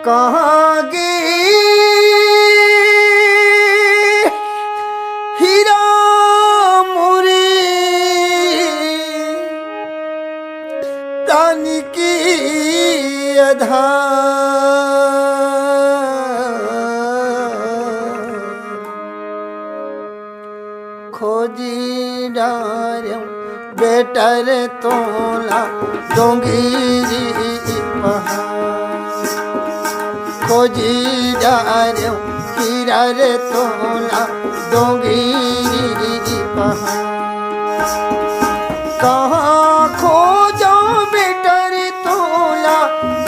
कहाँ गे हीरा मुरी रानी की खोजी डार्यों बेटर तोला डोंगीरी खोजी डार्यों हीरा रे तोला डोंगीरी कहाँ खोजो बेटर तोला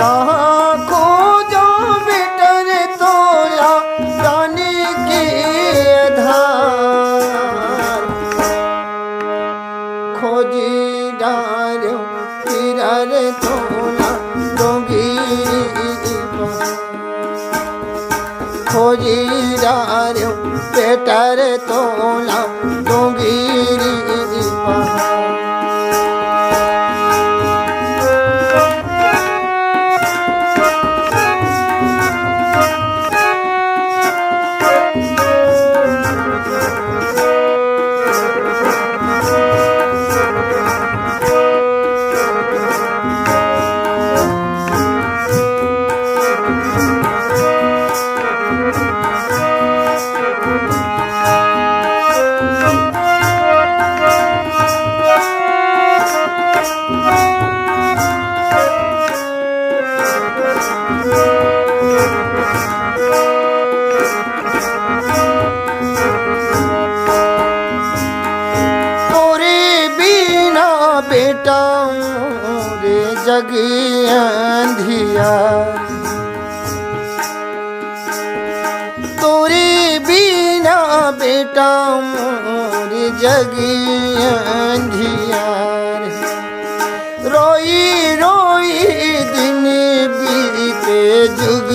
कहाँ खोजो बेटर तोला रानी के धार खोजी डार्यों हीरा रे तोला डोंगीरी खोजी डार्यों बेटर तोला डोंगीरी बेटा रे जगी अंधियार तोरे बिना बेटा रे जगी अंधियार रोई रोई दिन बीते जुग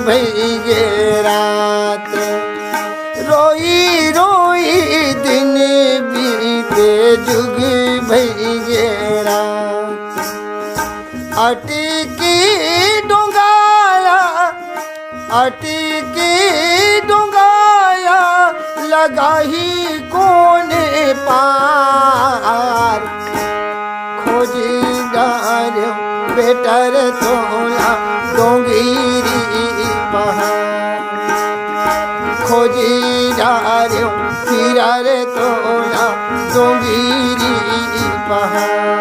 भई गे रात रोई रोई दिन बीते जुग भई गेरा अटकी डोंगाया लगाही कोने पार खोजी डार्यों बेटर तोला डोंगीरी पहाड़ खोजी डार्यों हीरा रे तोला डोंगीरी पहाड़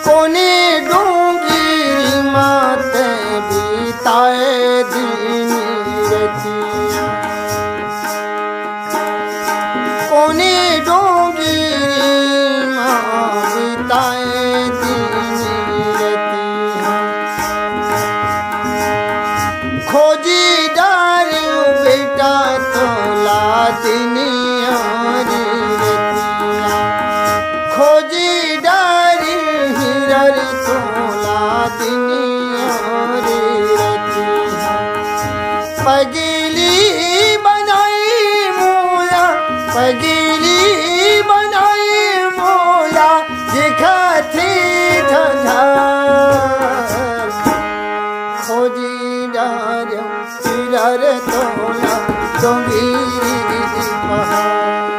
कोने डोंगीरी माताए दीनी रतिया खोजी डार्यों बेटा तोला दुनिया री रतिया खोजी डार्यों हीरा रे तोला दुनिया री रतिया पगीली बनाई मोला दिखा थी धधार खोजी डार्यों हीरा रे तोला डोंगीरी पहाड़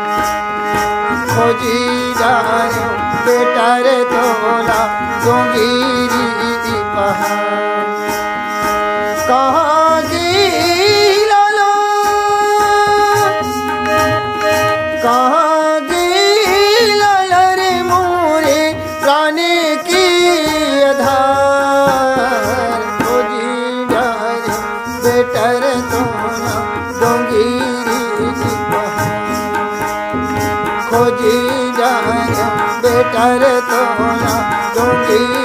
खोजी डार्यों बेटा रे तोला डोंगीरी पहाड़ कहाँ गी लाला कहाँ बेटर तोला डोंगीरी खोजी डार्यों बेटर तोला डोंगीरी